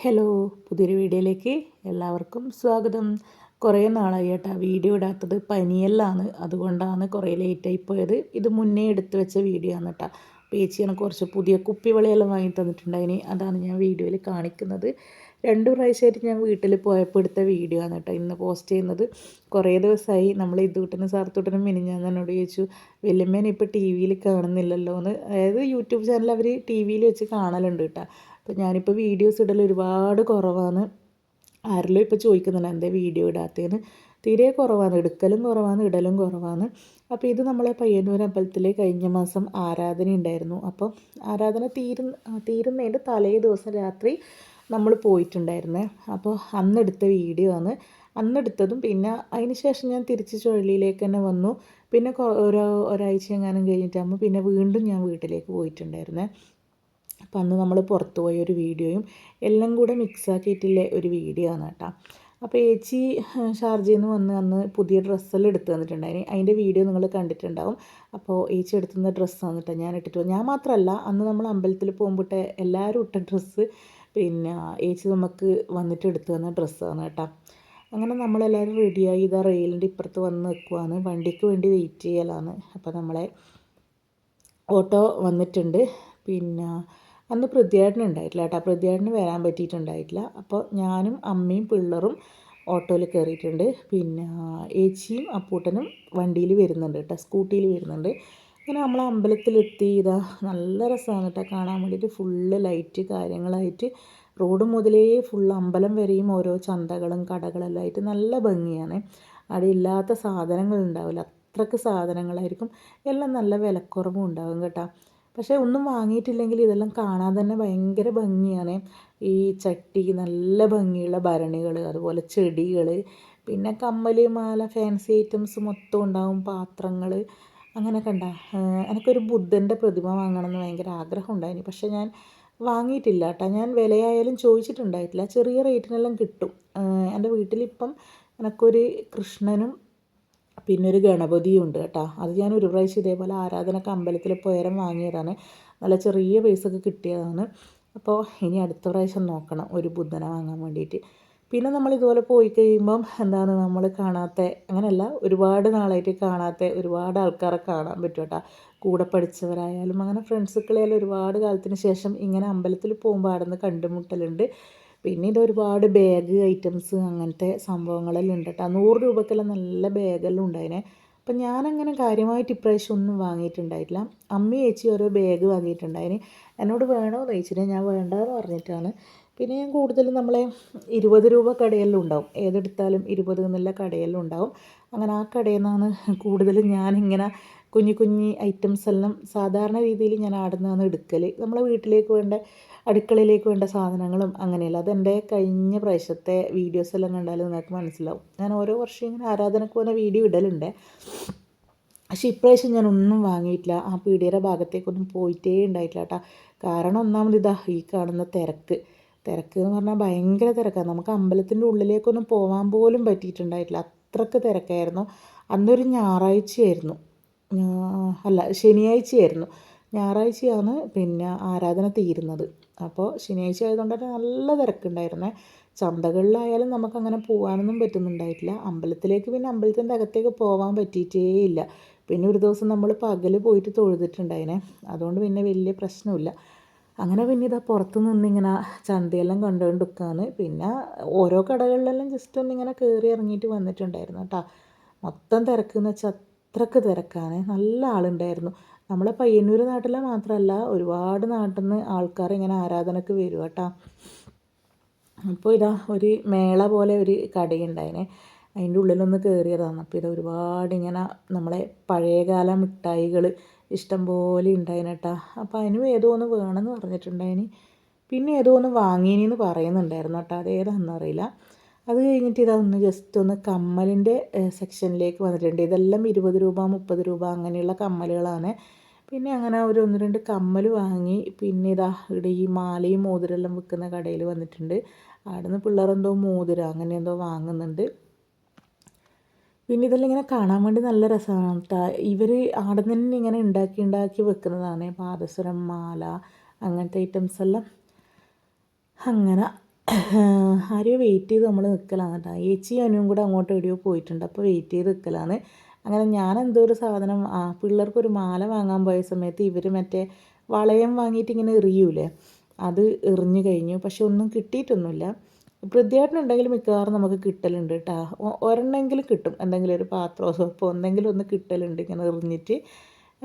Hello, പുതിയൊരു വീഡിയോയിലേക്ക് എല്ലാവർക്കും സ്വാഗതം. കുറേ നാളായി കേട്ടോ വീഡിയോ ഇടാത്തത്. പനിയെല്ലാമാണ്, അതുകൊണ്ടാണ് കുറേ ലേറ്റായി പോയത്. ഇത് മുന്നേ എടുത്തു വെച്ച വീഡിയോ ആണ് കേട്ടോ. പേച്ചിയാണ് കുറച്ച് പുതിയ കുപ്പിവളയെല്ലാം വാങ്ങി തന്നിട്ടുണ്ടായിന്, അതാണ് ഞാൻ വീഡിയോയിൽ കാണിക്കുന്നത്. 2 പ്രാവശ്യമായിട്ട് ഞാൻ വീട്ടിൽ പോയപ്പോൾ എടുത്ത വീഡിയോ ആണ് കേട്ടോ ഇന്ന് പോസ്റ്റ് ചെയ്യുന്നത്. കുറേ ദിവസമായി നമ്മൾ ഇതുകൂട്ടനും സാർത്തൂട്ടനും മിനിഞ്ഞാന്ന് എന്നോട് ചോദിച്ചു, വല്യമ്മേനെ ഇപ്പോൾ ടി വിയിൽ കാണുന്നില്ലല്ലോ എന്ന്. അതായത് യൂട്യൂബ് ചാനൽ അവർ ടി വിയിൽ വെച്ച് കാണലുണ്ട് കേട്ടോ. അപ്പോൾ ഞാനിപ്പോൾ വീഡിയോസ് ഇടൽ ഒരുപാട് കുറവാണ്. ആരെല്ലാം ഇപ്പോൾ ചോദിക്കുന്നുണ്ട് എന്താ വീഡിയോ ഇടാത്തതെന്ന്. തീരെ കുറവാണ്, എടുക്കലും കുറവാണ്, ഇടലും കുറവാണ്. അപ്പോൾ ഇത് നമ്മളെ പയ്യന്നൂർ അമ്പലത്തിൽ കഴിഞ്ഞ മാസം ആരാധന ഉണ്ടായിരുന്നു. അപ്പോൾ ആരാധന തീരുന്നതിൻ്റെ തലേ ദിവസം രാത്രി നമ്മൾ പോയിട്ടുണ്ടായിരുന്നേ. അപ്പോൾ അന്നെടുത്ത വീഡിയോ ആണ്. അന്നെടുത്തതും പിന്നെ അതിന് ശേഷം ഞാൻ തിരിച്ച് ചുഴലിയിലേക്ക് തന്നെ വന്നു. പിന്നെ ഒരാഴ്ച എങ്ങാനും കഴിഞ്ഞിട്ടാകുമ്പോൾ പിന്നെ വീണ്ടും ഞാൻ വീട്ടിലേക്ക് പോയിട്ടുണ്ടായിരുന്നേ. അപ്പം അന്ന് നമ്മൾ പുറത്ത് പോയ ഒരു വീഡിയോയും എല്ലാം കൂടെ മിക്സാക്കിയിട്ടുള്ള ഒരു വീഡിയോ ആണ് കേട്ടോ. അപ്പോൾ ഏച്ചി ഷാർജയിൽ നിന്ന് വന്ന് അന്ന് പുതിയ ഡ്രസ്സെല്ലാം എടുത്ത് തന്നിട്ടുണ്ടായിരുന്നു. അതിൻ്റെ വീഡിയോ നിങ്ങൾ കണ്ടിട്ടുണ്ടാവും. അപ്പോൾ ഏച്ചി എടുത്തുന്ന ഡ്രസ്സാണ് കേട്ടോ ഞാൻ ഇട്ടിട്ട്. ഞാൻ മാത്രമല്ല, അന്ന് നമ്മൾ അമ്പലത്തിൽ പോകുമ്പോഴത്തെ എല്ലാവരും ഇട്ട ഡ്രസ്സ് പിന്നെ ഏച്ചി നമുക്ക് വന്നിട്ട് എടുത്ത് തന്ന ഡ്രസ്സാണ് കേട്ടോ. അങ്ങനെ നമ്മളെല്ലാവരും റെഡിയായി ഇതാ റെയിലിൻ്റെ ഇപ്പുറത്ത് വന്ന് നിൽക്കുവാണ്. വണ്ടിക്ക് വേണ്ടി വെയിറ്റ് ചെയ്യലാണ്. അപ്പോൾ നമ്മളെ ഓട്ടോ വന്നിട്ടുണ്ട്. പിന്നെ അന്ന് പൃഥ്വിയേട്ടന് ഉണ്ടായിട്ടില്ല കേട്ടോ. പൃഥ്വിയേട്ടന് വരാൻ പറ്റിയിട്ടുണ്ടായിട്ടില്ല. അപ്പോൾ ഞാനും അമ്മയും പിള്ളറും ഓട്ടോയിൽ കയറിയിട്ടുണ്ട്. പിന്നെ ഏച്ചിയും അപ്പൂട്ടനും വണ്ടിയിൽ വരുന്നുണ്ട് കേട്ടോ, സ്കൂട്ടിയിൽ വരുന്നുണ്ട്. അങ്ങനെ നമ്മൾ അമ്പലത്തിലെത്തി. ഇതാ നല്ല രസമാണ് കേട്ടോ കാണാൻ വേണ്ടിയിട്ട്. ഫുള്ള് ലൈറ്റ് കാര്യങ്ങളായിട്ട് റോഡ് മുതലേ ഫുൾ അമ്പലം വരെയും ഓരോ ചന്തകളും കടകളെല്ലാം ആയിട്ട് നല്ല ഭംഗിയാണ്. അവിടെ ഇല്ലാത്ത സാധനങ്ങൾ ഉണ്ടാവില്ല, അത്രയ്ക്ക് സാധനങ്ങളായിരിക്കും. എല്ലാം നല്ല വിലക്കുറവും ഉണ്ടാകും കേട്ടോ. പക്ഷേ ഒന്നും വാങ്ങിയിട്ടില്ലെങ്കിൽ ഇതെല്ലാം കാണാൻ തന്നെ ഭയങ്കര ഭംഗിയാണ്. ഈ ചട്ടി, നല്ല ഭംഗിയുള്ള ഭരണികൾ, അതുപോലെ ചെടികൾ, പിന്നെ കമ്മൽ, മാല, ഫാൻസി ഐറ്റംസ് മൊത്തം ഉണ്ടാവും, പാത്രങ്ങൾ. അങ്ങനെ കണ്ട എനിക്കൊരു ബുദ്ധൻ്റെ പ്രതിമ വാങ്ങണമെന്ന് ഭയങ്കര ആഗ്രഹം ഉണ്ടായിരുന്നു. പക്ഷേ ഞാൻ വാങ്ങിയിട്ടില്ല കേട്ടോ. ഞാൻ വിലയായാലും ചോദിച്ചിട്ടുണ്ടായിട്ടില്ല. ചെറിയ റേറ്റിനെല്ലാം കിട്ടും. എൻ്റെ വീട്ടിലിപ്പം എനിക്കൊരു കൃഷ്ണനും പിന്നെ ഒരു ഗണപതിയും ഉണ്ട് കേട്ടോ. അത് ഞാൻ ഒരു പ്രാവശ്യം ഇതേപോലെ ആരാധനക്ക് അമ്പലത്തിൽ പോയാലും വാങ്ങിയതാണ്. നല്ല ചെറിയ പൈസക്ക് കിട്ടിയതാണ്. അപ്പോൾ ഇനി അടുത്ത പ്രാവശ്യം നോക്കണം ഒരു ബുദ്ധനെ വാങ്ങാൻ വേണ്ടിയിട്ട്. പിന്നെ നമ്മൾ ഇതുപോലെ പോയി കഴിയുമ്പം എന്താണ് നമ്മൾ കാണാത്ത, അങ്ങനെയല്ല, ഒരുപാട് നാളായിട്ട് കാണാത്ത ഒരുപാട് ആൾക്കാരെ കാണാൻ പറ്റും കേട്ടോ. കൂടെ പഠിച്ചവരായാലും അങ്ങനെ ഫ്രണ്ട്സുകളെല്ലാം ഒരുപാട് കാലത്തിന് ശേഷം ഇങ്ങനെ അമ്പലത്തിൽ പോകുമ്പോൾ അവിടെ നിന്ന് കണ്ടുമുട്ടലുണ്ട്. പിന്നെ ഇത് ഒരുപാട് ബാഗ് ഐറ്റംസ് അങ്ങനത്തെ സംഭവങ്ങളെല്ലാം ഉണ്ട് കേട്ടോ. 100 രൂപക്കെല്ലാം നല്ല ബാഗെല്ലാം ഉണ്ടായിനെ. അപ്പം ഞാനങ്ങനെ കാര്യമായിട്ട് ഇപ്രാവശ്യം ഒന്നും വാങ്ങിയിട്ടുണ്ടായിട്ടില്ല. അമ്മ ചേച്ചി ഓരോ ബാഗ് വാങ്ങിയിട്ടുണ്ടായിന്. എന്നോട് വേണമെന്ന് ചോദിച്ചിട്ട് ഞാൻ വേണ്ടാന്ന് പറഞ്ഞിട്ടാണ്. പിന്നെ ഞാൻ കൂടുതലും നമ്മളെ 20 രൂപ കടയെല്ലാം ഉണ്ടാവും, ഏതെടുത്താലും 20 എന്നുള്ള കടയെല്ലാം ഉണ്ടാവും. അങ്ങനെ ആ കടയിൽ നിന്നാണ് കൂടുതലും ഞാനിങ്ങനെ കുഞ്ഞു കുഞ്ഞി ഐറ്റംസ് എല്ലാം സാധാരണ രീതിയിൽ ഞാൻ അവിടെ നിന്നാണ് എടുക്കൽ. നമ്മളെ വീട്ടിലേക്ക് വേണ്ട, അടുക്കളയിലേക്ക് വേണ്ട സാധനങ്ങളും അങ്ങനെയല്ല. അതെൻ്റെ കഴിഞ്ഞ പ്രാവശ്യത്തെ വീഡിയോസ് എല്ലാം കണ്ടാലും നിങ്ങൾക്ക് മനസ്സിലാവും. ഞാൻ ഓരോ വർഷം ഇങ്ങനെ ആരാധനക്ക് പോകുന്ന വീഡിയോ ഇടലുണ്ട്. പക്ഷേ ഇപ്രാവശ്യം ഞാനൊന്നും വാങ്ങിയിട്ടില്ല. ആ പീടികയുടെ ഭാഗത്തേക്കൊന്നും പോയിട്ടേ ഉണ്ടായിട്ടില്ല കേട്ടോ. കാരണം ഒന്നാമത് ഇതാ ഈ കാണുന്ന തിരക്ക് എന്ന് പറഞ്ഞാൽ ഭയങ്കര തിരക്കാണ്. നമുക്ക് അമ്പലത്തിൻ്റെ ഉള്ളിലേക്കൊന്നും പോകാൻ പോലും പറ്റിയിട്ടുണ്ടായിട്ടില്ല, അത്രയ്ക്ക് തിരക്കായിരുന്നു. അന്നൊരു ഞായറാഴ്ചയായിരുന്നു, അല്ല ശനിയാഴ്ചയായിരുന്നു. ഞായറാഴ്ചയാണ് പിന്നെ ആരാധന തീരുന്നത്. അപ്പോൾ ശനിയാഴ്ച ആയതുകൊണ്ട് തന്നെ നല്ല തിരക്കുണ്ടായിരുന്നേ. ചന്തകളിലായാലും നമുക്കങ്ങനെ പോകാനൊന്നും പറ്റുന്നുണ്ടായിട്ടില്ല. അമ്പലത്തിലേക്ക് പിന്നെ അമ്പലത്തിൻ്റെ അകത്തേക്ക് പോകാൻ പറ്റിയിട്ടേ ഇല്ല. പിന്നെ ഒരു ദിവസം നമ്മൾ പകൽ പോയിട്ട് തൊഴുതിട്ടുണ്ടായിനെ, അതുകൊണ്ട് പിന്നെ വലിയ പ്രശ്നമില്ല. അങ്ങനെ പിന്നെ ഇതാ പുറത്ത് നിന്നിങ്ങനെ ചന്തയെല്ലാം കണ്ടുകൊണ്ടിരിക്കുകയാണ്. പിന്നെ ഓരോ കടകളിലെല്ലാം ജസ്റ്റ് ഒന്നിങ്ങനെ കയറി ഇറങ്ങിയിട്ട് വന്നിട്ടുണ്ടായിരുന്നു കേട്ടോ. മൊത്തം തിരക്കെന്ന് വെച്ചാൽ അത്രയ്ക്ക് തിരക്കാണ്, നല്ല ആളുണ്ടായിരുന്നു. നമ്മളെ പയ്യന്നൂർ നാട്ടിലെ മാത്രമല്ല, ഒരുപാട് നാട്ടിൽ നിന്ന് ആൾക്കാർ ഇങ്ങനെ ആരാധനക്ക് വരും കേട്ടോ. അപ്പോൾ ഇതാ ഒരു മേള പോലെ ഒരു കടയുണ്ടായിനെ, അതിൻ്റെ ഉള്ളിലൊന്ന് കയറിയതാണ്. അപ്പോൾ ഇത് ഒരുപാട് ഇങ്ങനെ നമ്മളെ പഴയകാല മിഠായികൾ ഇഷ്ടം പോലെ ഉണ്ടായിന് കേട്ടോ. അപ്പോൾ അതിനും ഏതോ ഒന്ന് വേണമെന്ന് പറഞ്ഞിട്ടുണ്ടായിന്. പിന്നെ ഏതോ ഒന്ന് വാങ്ങീനെന്ന് പറയുന്നുണ്ടായിരുന്നു കേട്ടോ, അതേതാണെന്ന് അറിയില്ല. അത് കഴിഞ്ഞിട്ട് ഇതൊന്ന് ജസ്റ്റ് ഒന്ന് കമ്മലിൻ്റെ സെക്ഷനിലേക്ക് വന്നിട്ടുണ്ട്. ഇതെല്ലാം 20 രൂപ 30 രൂപ അങ്ങനെയുള്ള കമ്മലുകളാണ്. പിന്നെ അങ്ങനെ ഒരു 1-2 കമ്മൽ വാങ്ങി. പിന്നെ ഇതാ ഇവിടെ ഈ മാലയും മോതിരെല്ലാം വിൽക്കുന്ന കടയിൽ വന്നിട്ടുണ്ട്. അവിടെ നിന്ന് പിള്ളേരെന്തോ മോതിരം അങ്ങനെ എന്തോ വാങ്ങുന്നുണ്ട്. പിന്നെ ഇതെല്ലാം ഇങ്ങനെ കാണാൻ വേണ്ടി നല്ല രസമാണ് കേട്ടോ. ഇവർ അവിടെ നിന്ന് ഇങ്ങനെ ഉണ്ടാക്കി വെക്കുന്നതാണ് പാദസരം, മാല, അങ്ങനത്തെ ഐറ്റംസ് എല്ലാം. അങ്ങനെ ആരെയോ വെയിറ്റ് ചെയ്ത് നമ്മൾ നിൽക്കലാണ് കേട്ടോ. ഏച്ചിയും അനുവും കൂടെ അങ്ങോട്ട് എവിടെയോ പോയിട്ടുണ്ട്. അപ്പോൾ വെയിറ്റ് ചെയ്ത് നിൽക്കലാണ്. അങ്ങനെ ഞാൻ എന്തോ ഒരു സാധനം പിള്ളേർക്കൊരു മാല വാങ്ങാൻ പോയ സമയത്ത് ഇവർ മറ്റേ വളയം വാങ്ങിയിട്ട് ഇങ്ങനെ എറിയൂലേ, അത് എറിഞ്ഞു കഴിഞ്ഞു. പക്ഷെ ഒന്നും കിട്ടിയിട്ടൊന്നുമില്ല. വൃത്തിയായിട്ടുണ്ടെങ്കിൽ മിക്കവാറും നമുക്ക് കിട്ടലുണ്ട് കേട്ടോ. ഒരെണ്ണമെങ്കിലും കിട്ടും, എന്തെങ്കിലും ഒരു പാത്രമോ സോപ്പോ എന്തെങ്കിലും ഒന്ന് കിട്ടലുണ്ട് ഇങ്ങനെ എറിഞ്ഞിട്ട്.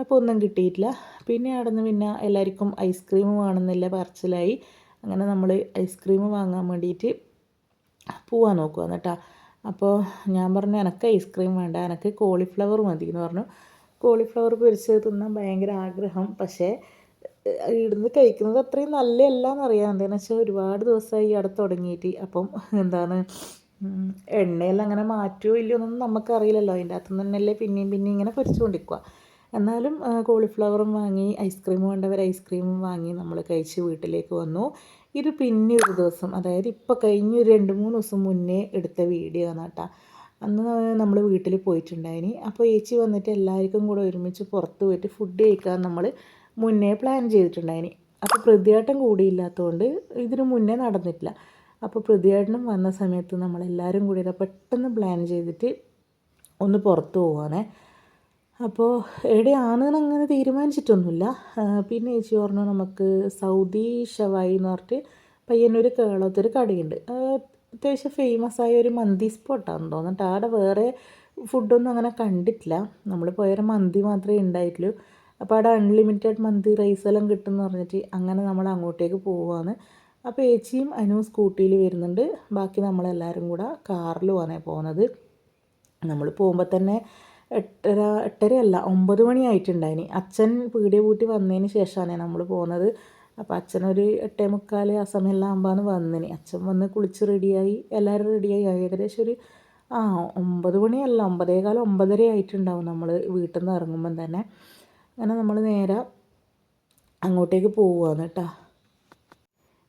അപ്പോൾ ഒന്നും കിട്ടിയിട്ടില്ല. പിന്നെ അവിടെ നിന്ന് പിന്നെ എല്ലാവർക്കും ഐസ്ക്രീം വേണമെന്നില്ല പറച്ചിലായി. അങ്ങനെ നമ്മൾ ഐസ്ക്രീം വാങ്ങാൻ വേണ്ടിയിട്ട് പോവാൻ നോക്കുക എന്നിട്ടാ. അപ്പോൾ ഞാൻ പറഞ്ഞു എനിക്ക് ഐസ്ക്രീം വേണ്ട, എനിക്ക് കോളിഫ്ലവർ മതി എന്ന് പറഞ്ഞു. കോളിഫ്ലവർ പൊരിച്ചത് തിന്നാൻ ഭയങ്കര ആഗ്രഹം. പക്ഷേ ഇവിടുന്ന് കഴിക്കുന്നത് അത്രയും നല്ലതല്ല എന്നറിയാം. എന്താണെന്ന് വെച്ചാൽ ഒരുപാട് ദിവസമായി അവിടെ തുടങ്ങിയിട്ട്. അപ്പം എന്താണ് എണ്ണയെല്ലാം അങ്ങനെ മാറ്റുമോ ഇല്ലയോ എന്നൊന്നും നമുക്കറിയില്ലല്ലോ. അതിൻ്റെ അകത്തുനിന്ന് തന്നെയല്ലേ പിന്നെയും പിന്നെയും ഇങ്ങനെ പൊരിച്ചുകൊണ്ടിരിക്കുക. എന്നാലും കോളിഫ്ലവറും വാങ്ങി, ഐസ്ക്രീം വേണ്ടവർ ഐസ്ക്രീമും വാങ്ങി നമ്മൾ കഴിച്ച് വീട്ടിലേക്ക് വന്നു. ഇത് പിന്നെ ഒരു ദിവസം, അതായത് ഇപ്പോൾ കഴിഞ്ഞൊരു 2-3 ദിവസം മുന്നേ എടുത്ത വീഡിയോ ആണ് കേട്ടോ. അന്ന് നമ്മൾ വീട്ടിൽ പോയിട്ടുണ്ടായിനി. അപ്പോൾ ഏച്ചി വന്നിട്ട് എല്ലാവർക്കും കൂടെ ഒരുമിച്ച് പുറത്ത് പോയിട്ട് ഫുഡ് കഴിക്കാൻ നമ്മൾ മുന്നേ പ്ലാൻ ചെയ്തിട്ടുണ്ടായിനി. അപ്പോൾ പ്രതിയേട്ടൻ കൂടിയില്ലാത്തതുകൊണ്ട് ഇതിന് മുന്നേ നടന്നിട്ടില്ല. അപ്പോൾ പ്രതിയേട്ടനും വന്ന സമയത്ത് നമ്മളെല്ലാവരും കൂടി പെട്ടെന്ന് പ്ലാൻ ചെയ്തിട്ട് ഒന്ന് പുറത്ത് പോവാനേ. അപ്പോൾ എവിടെയാണെന്ന് അങ്ങനെ തീരുമാനിച്ചിട്ടൊന്നുമില്ല. പിന്നെ ചേച്ചി പറഞ്ഞു നമുക്ക് സൗദി ഷവായി എന്ന് പറഞ്ഞിട്ട് പയ്യന്നൂർ കേളത്തൊരു കടയുണ്ട്. അത്യാവശ്യം ഫേമസ് ആയ ഒരു മന്തി സ്പോട്ടാണെന്ന് തോന്നിട്ട്. അവിടെ വേറെ ഫുഡൊന്നും അങ്ങനെ കണ്ടിട്ടില്ല. നമ്മൾ പോയൊരു മന്തി മാത്രമേ ഉണ്ടായിട്ടുള്ളൂ. അപ്പോൾ അവിടെ അൺലിമിറ്റഡ് മന്തി റൈസെല്ലാം കിട്ടുമെന്ന് പറഞ്ഞിട്ട് അങ്ങനെ നമ്മൾ അങ്ങോട്ടേക്ക് പോവുകയാണ്. അപ്പോൾ ഏച്ചിയും അനുവും സ്കൂട്ടിയിൽ വരുന്നുണ്ട്. ബാക്കി നമ്മളെല്ലാവരും കൂടെ കാറിലുമാണ് പോകുന്നത്. നമ്മൾ പോകുമ്പോൾ തന്നെ 8:30 9 മണിയായിട്ടുണ്ടായിനി. അച്ഛൻ പീടിക പൂട്ടി വന്നതിന് ശേഷമാണ് നമ്മൾ പോകുന്നത്. അപ്പോൾ അച്ഛനൊരു 8:45 ആ സമയമെല്ലാം ആകുമ്പോഴാണ് വന്നിനി. അച്ഛൻ വന്ന് കുളിച്ച് റെഡിയായി, എല്ലാവരും റെഡിയായി. ഏകദേശം ഒരു 9 മണിയല്ല, 9:15 9:30 ആയിട്ടുണ്ടാവും നമ്മൾ വീട്ടിൽ നിന്ന് ഇറങ്ങുമ്പം തന്നെ. അങ്ങനെ നമ്മൾ നേരെ അങ്ങോട്ടേക്ക് പോവുകയാണ് കേട്ടോ.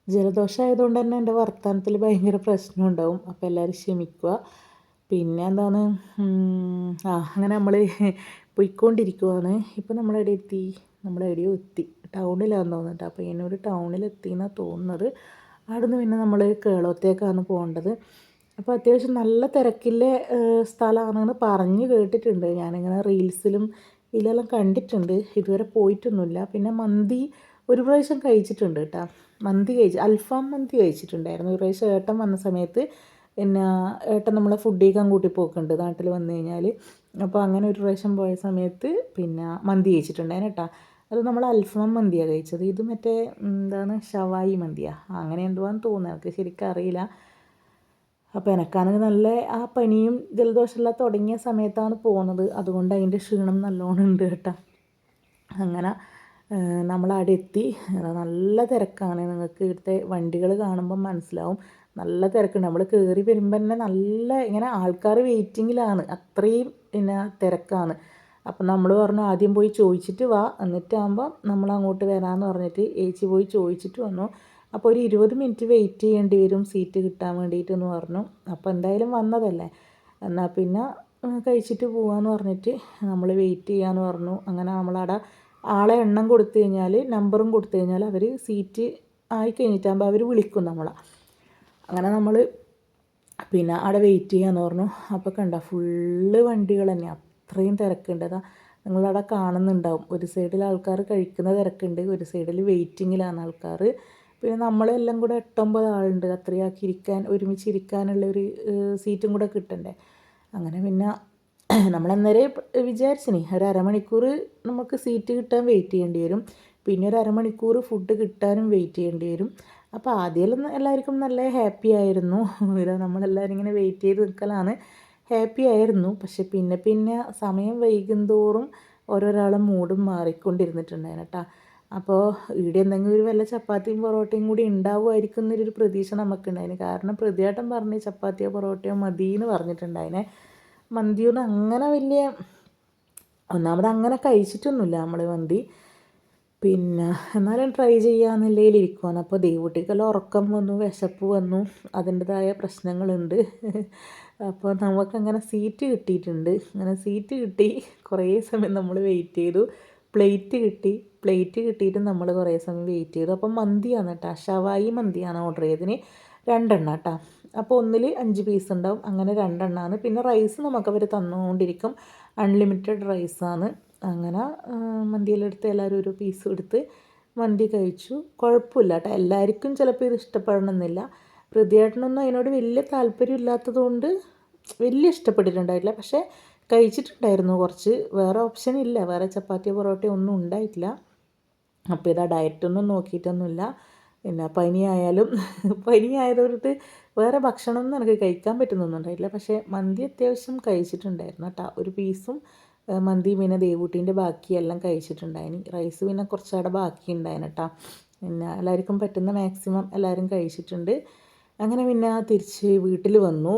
ജലദോഷം ആയതുകൊണ്ട് തന്നെ എൻ്റെ വർത്തമാനത്തിൽ ഭയങ്കര പ്രശ്നം ഉണ്ടാവും. അപ്പോൾ എല്ലാവരും ക്ഷമിക്കുക. പിന്നെ എന്താണ് അങ്ങനെ നമ്മൾ പോയിക്കൊണ്ടിരിക്കുവാണ്. ഇപ്പോൾ നമ്മളെവിടെ എത്തി? നമ്മളെവിടെയോ എത്തി, ടൗണിലാണെന്ന് തോന്നുന്നുണ്ട്. അപ്പോൾ എന്നൊരു ടൗണിലെത്തി എന്നാണ് തോന്നുന്നത്. അവിടുന്ന് പിന്നെ നമ്മൾ കേളോത്തേക്കാണ് പോകേണ്ടത്. അപ്പോൾ അത്യാവശ്യം നല്ല തിരക്കിലെ സ്ഥലമാണെന്ന് പറഞ്ഞ് കേട്ടിട്ടുണ്ട്. ഞാനിങ്ങനെ റീൽസിലും ഇതിലെല്ലാം കണ്ടിട്ടുണ്ട്. ഇതുവരെ പോയിട്ടൊന്നുമില്ല. പിന്നെ മന്തി ഒരു പ്രാവശ്യം കഴിച്ചിട്ടുണ്ട് കേട്ടോ. മന്തി അൽഫാം മന്തി കഴിച്ചിട്ടുണ്ടായിരുന്നു ഒരു പ്രാവശ്യം. ഏട്ടൻ വന്ന സമയത്ത് പിന്നെ ഏട്ടൻ നമ്മളെ ഫുഡ് കഴിക്കാൻ കൂട്ടി പോക്കുണ്ട് നാട്ടിൽ വന്നു കഴിഞ്ഞാൽ. അപ്പോൾ അങ്ങനെ ഒരു പ്രാവശ്യം പോയ സമയത്ത് പിന്നെ മന്തി കഴിച്ചിട്ടുണ്ടായിരുന്നു കേട്ടോ. അത് നമ്മൾ അൽഫാം മന്തിയാണ് കഴിച്ചത്. ഇത് മറ്റേ എന്താണ് ഷവായി മന്തിയാണ്, അങ്ങനെ എന്തുവാന്ന് തോന്നുന്നു, എനിക്ക് ശരിക്കും അറിയില്ല. അപ്പോൾ എനിക്കാണെങ്കിൽ നല്ല ആ പനിയും ജലദോഷമെല്ലാം തുടങ്ങിയ സമയത്താണ് പോകുന്നത്. അതുകൊണ്ട് അതിൻ്റെ ക്ഷീണം നല്ലോണം ഉണ്ട് കേട്ടോ. അങ്ങനെ നമ്മളവിടെ എത്തി. നല്ല തിരക്കാണ്. നിങ്ങൾക്ക് ഇവിടുത്തെ വണ്ടികൾ കാണുമ്പം മനസ്സിലാവും, നല്ല തിരക്കുണ്ട്. നമ്മൾ കയറി വരുമ്പോൾ തന്നെ നല്ല ഇങ്ങനെ ആൾക്കാർ വെയിറ്റിങ്ങിലാണ്, അത്രയും പിന്നെ തിരക്കാണ്. അപ്പം നമ്മൾ പറഞ്ഞു ആദ്യം പോയി ചോദിച്ചിട്ട് വാ, എന്നിട്ടാകുമ്പോൾ നമ്മൾ അങ്ങോട്ട് വരാമെന്ന് പറഞ്ഞിട്ട് ഏച്ചി പോയി ചോദിച്ചിട്ട് വന്നു. അപ്പോൾ ഒരു 20 മിനിറ്റ് വെയിറ്റ് ചെയ്യേണ്ടി വരും സീറ്റ് കിട്ടാൻ വേണ്ടിയിട്ടെന്ന് പറഞ്ഞു. അപ്പോൾ എന്തായാലും വന്നതല്ലേ, എന്നാൽ പിന്നെ കഴിച്ചിട്ട് പോകാമെന്ന് പറഞ്ഞിട്ട് നമ്മൾ വെയിറ്റ് ചെയ്യാമെന്ന് പറഞ്ഞു. അങ്ങനെ നമ്മളവിടെ ആളെ എണ്ണം കൊടുത്തു കഴിഞ്ഞാൽ, നമ്പറും കൊടുത്തു കഴിഞ്ഞാൽ അവർ സീറ്റ് ആയി കഴിഞ്ഞിട്ടാകുമ്പോൾ അവർ വിളിക്കും നമ്മളെ. അങ്ങനെ നമ്മൾ പിന്നെ അവിടെ വെയിറ്റ് ചെയ്യാമെന്ന് പറഞ്ഞു. അപ്പോൾ കണ്ട ഫുള്ള് വണ്ടികൾ തന്നെ, അത്രയും തിരക്കുണ്ട്. അതാ നിങ്ങളവിടെ കാണുന്നുണ്ടാവും. ഒരു സൈഡിൽ ആൾക്കാർ കഴിക്കുന്ന തിരക്കുണ്ട്, ഒരു സൈഡിൽ വെയിറ്റിങ്ങിലാണ് ആൾക്കാർ. പിന്നെ നമ്മളെല്ലാം കൂടെ 8-9 ആളുണ്ട്. അത്രയാക്കി ഒരുമിച്ചിരിക്കാനുള്ളൊരു സീറ്റും കൂടെ കിട്ടണ്ടേ. അങ്ങനെ പിന്നെ നമ്മളന്നേരം വിചാരിച്ചിനി ഒരു അരമണിക്കൂർ നമുക്ക് സീറ്റ് കിട്ടാൻ വെയിറ്റ് ചെയ്യേണ്ടി വരും. പിന്നെ ഒരു അരമണിക്കൂർ ഫുഡ് കിട്ടാനും വെയിറ്റ് ചെയ്യേണ്ടി വരും. അപ്പോൾ ആദ്യം എല്ലാവർക്കും നല്ല ഹാപ്പി ആയിരുന്നു. നമ്മളെല്ലാവരും ഇങ്ങനെ വെയിറ്റ് ചെയ്ത് നിൽക്കലാണ്, ഹാപ്പി ആയിരുന്നു. പക്ഷെ പിന്നെ പിന്നെ സമയം വൈകുന്തോറും ഓരോരാളും മൂടും മാറിക്കൊണ്ടിരുന്നിട്ടുണ്ടായിരുന്നു കേട്ടോ. അപ്പോൾ ഇവിടെ എന്തെങ്കിലും ഒരു വല്ല ചപ്പാത്തിയും പൊറോട്ടയും കൂടി ഉണ്ടാവുമായിരിക്കും എന്നൊരു പ്രതീക്ഷ നമുക്കുണ്ടായിന്. കാരണം പ്രതിയേട്ടൻ പറഞ്ഞ് ചപ്പാത്തിയോ പൊറോട്ടയോ മതി എന്ന് പറഞ്ഞിട്ടുണ്ടായിനെ. മന്തിയൊന്നും അങ്ങനെ വലിയ, ഒന്നാമത് അങ്ങനെ കഴിച്ചിട്ടൊന്നുമില്ല നമ്മൾ മന്തി. പിന്നെ എന്നാലും ട്രൈ ചെയ്യാമെന്നുള്ളതിലിരിക്കുവാണ്. അപ്പോൾ ദേവൂട്ടിക്കെല്ലാം ഉറക്കം വന്നു, വിശപ്പ് വന്നു, അതിൻ്റെതായ പ്രശ്നങ്ങളുണ്ട്. അപ്പോൾ നമുക്കങ്ങനെ സീറ്റ് കിട്ടിയിട്ടുണ്ട്. അങ്ങനെ സീറ്റ് കിട്ടി, കുറേ സമയം നമ്മൾ വെയിറ്റ് ചെയ്തു. പ്ലേറ്റ് കിട്ടി, പ്ലേറ്റ് കിട്ടിയിട്ട് നമ്മൾ കുറേ സമയം വെയിറ്റ് ചെയ്തു. അപ്പം മന്തിയാണ് കേട്ടോ, ഷവായി മന്തിയാണ് ഓർഡർ ചെയ്തതിന് 2 എണ്ണം കേട്ടോ. അപ്പോൾ ഒന്നിൽ 5 പീസ് ഉണ്ടാവും, അങ്ങനെ 2 എണ്ണമാണ്. പിന്നെ റൈസ് നമുക്കവർ തന്നുകൊണ്ടിരിക്കും, അൺലിമിറ്റഡ് റൈസാണ്. അങ്ങനെ മന്തിയിലെടുത്ത് എല്ലാവരും ഒരു പീസ് എടുത്ത് മന്തി കഴിച്ചു. കുഴപ്പമില്ല കേട്ടോ, എല്ലാവർക്കും ചിലപ്പോൾ ഇത് ഇഷ്ടപ്പെടണമെന്നില്ല. ഹൃദയേട്ടനൊന്നും അതിനോട് വലിയ താല്പര്യം ഇല്ലാത്തതുകൊണ്ട് വലിയ ഇഷ്ടപ്പെട്ടിട്ടുണ്ടായിട്ടില്ല. പക്ഷേ കഴിച്ചിട്ടുണ്ടായിരുന്നു കുറച്ച്. വേറെ ഓപ്ഷൻ ഇല്ല, വേറെ ചപ്പാത്തിയോ പൊറോട്ടയോ ഒന്നും ഉണ്ടായിട്ടില്ല. അപ്പോൾ ഇതാ ഡയറ്റൊന്നും നോക്കിയിട്ടൊന്നുമില്ല. പിന്നെ പനിയായാലും പനി ആയതുകൊണ്ട് വേറെ ഭക്ഷണമൊന്നും എനിക്ക് കഴിക്കാൻ പറ്റുന്നൊന്നും ഉണ്ടായിട്ടില്ല. പക്ഷേ മന്തി അത്യാവശ്യം കഴിച്ചിട്ടുണ്ടായിരുന്നു കേട്ടോ. ഒരു പീസും മന്തി പിന്നെ ദേവൂട്ടീൻ്റെ ബാക്കിയെല്ലാം കഴിച്ചിട്ടുണ്ടായിന്. റൈസ് പിന്നെ കുറച്ചവിടെ ബാക്കി ഉണ്ടായിന് കേട്ടോ. പിന്നെ എല്ലാവർക്കും പറ്റുന്ന മാക്സിമം എല്ലാവരും കഴിച്ചിട്ടുണ്ട്. അങ്ങനെ പിന്നെ തിരിച്ച് വീട്ടിൽ വന്നു.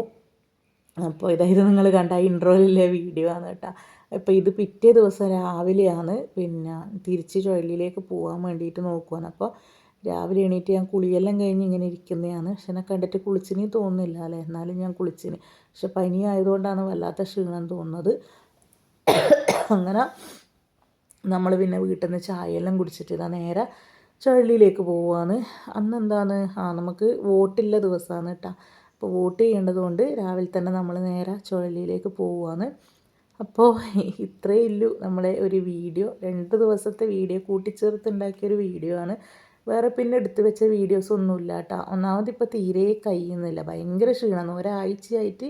അപ്പോൾ ഇതായിരുന്നു നിങ്ങൾ കണ്ട ഇൻട്രോയിലെ വീഡിയോ ആണ് കേട്ടോ. അപ്പോൾ ഇത് പിറ്റേ ദിവസം രാവിലെയാണ് പിന്നെ തിരിച്ച് ചുഴലിയിലേക്ക് പോകാൻ വേണ്ടിയിട്ട് നോക്കുവാണ്. അപ്പോൾ രാവിലെ എണീറ്റ് ഞാൻ കുളിയെല്ലാം കഴിഞ്ഞ് ഇങ്ങനെ ഇരിക്കുന്നതാണ്. പക്ഷെ എന്നെ കണ്ടിട്ട് കുളിച്ചിനി തോന്നുന്നില്ല അല്ലേ, എന്നാലും ഞാൻ കുളിച്ചിന്. പക്ഷെ പനി ആയതുകൊണ്ടാണ് വല്ലാത്ത ക്ഷീണം തോന്നുന്നത്. അങ്ങനെ നമ്മൾ പിന്നെ വീട്ടിൽ നിന്ന് ചായയെല്ലാം കുടിച്ചിട്ട് ഇതാ നേരെ ചുഴലിയിലേക്ക് പോവുകയാണ്. അന്ന് എന്താണ് നമുക്ക് വോട്ടില്ല ദിവസമാണ് കേട്ടോ. അപ്പോൾ വോട്ട് ചെയ്യേണ്ടതുകൊണ്ട് രാവിലെ തന്നെ നമ്മൾ നേരെ ചുഴലിയിലേക്ക് പോവുകയാണ്. അപ്പോൾ ഇത്രയേ ഉള്ളൂ നമ്മളെ ഒരു വീഡിയോ. 2 ദിവസത്തെ വീഡിയോ കൂട്ടിച്ചേർത്തുണ്ടാക്കിയൊരു വീഡിയോ ആണ്. വേറെ പിന്നെ എടുത്തു വെച്ച വീഡിയോസ് ഒന്നുമില്ല കേട്ടോ. ഒന്നാമത് ഇപ്പോൾ തീരെ കഴിയുന്നില്ല, ഭയങ്കര ക്ഷീണമാണ്. ഒരാഴ്ചയായിട്ട്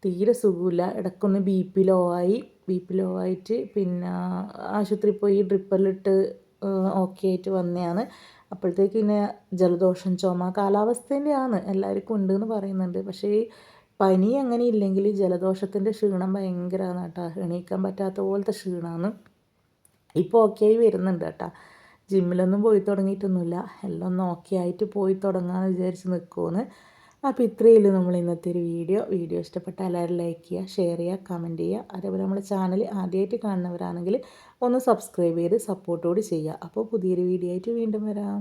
തീരെ സുഖമില്ല. ഇടയ്ക്കൊന്ന് ബി പി ലോ ആയിട്ട് പിന്നെ ആശുപത്രിയിൽ പോയി ഡ്രിപ്പെല്ലിട്ട് ഓക്കെ ആയിട്ട് വന്നതാണ്. അപ്പോഴത്തേക്ക് പിന്നെ ജലദോഷം ചുമ കാലാവസ്ഥേൻ്റെയാണ്, എല്ലാവർക്കും ഉണ്ടെന്ന് പറയുന്നുണ്ട്. പക്ഷേ ഈ പനി അങ്ങനെ ഇല്ലെങ്കിൽ ജലദോഷത്തിൻ്റെ ക്ഷീണം ഭയങ്കരമാണ് കേട്ടോ. എണീക്കാൻ പറ്റാത്ത പോലത്തെ ക്ഷീണമാണ്. ഇപ്പോൾ ഓക്കെ ആയി വരുന്നുണ്ട് കേട്ടോ. ജിമ്മിലൊന്നും പോയി തുടങ്ങിയിട്ടൊന്നുമില്ല, എല്ലാം ഒന്ന് ഓക്കെ ആയിട്ട് പോയി തുടങ്ങാമെന്ന് വിചാരിച്ച് നിൽക്കുമെന്ന്. അപ്പോൾ ഇത്രയേ ഉള്ളൂ നമ്മൾ ഇന്നത്തെ ഒരു വീഡിയോ ഇഷ്ടപ്പെട്ടാൽ എല്ലാവരും ലൈക്ക് ചെയ്യുക, ഷെയർ ചെയ്യുക, കമൻറ്റ് ചെയ്യുക. അതേപോലെ നമ്മുടെ ചാനൽ ആദ്യമായിട്ട് കാണുന്നവരാണെങ്കിൽ ഒന്ന് സബ്സ്ക്രൈബ് ചെയ്ത് സപ്പോർട്ടോട് ചെയ്യുക. അപ്പോൾ പുതിയൊരു വീഡിയോ ആയിട്ട് വീണ്ടും വരാം.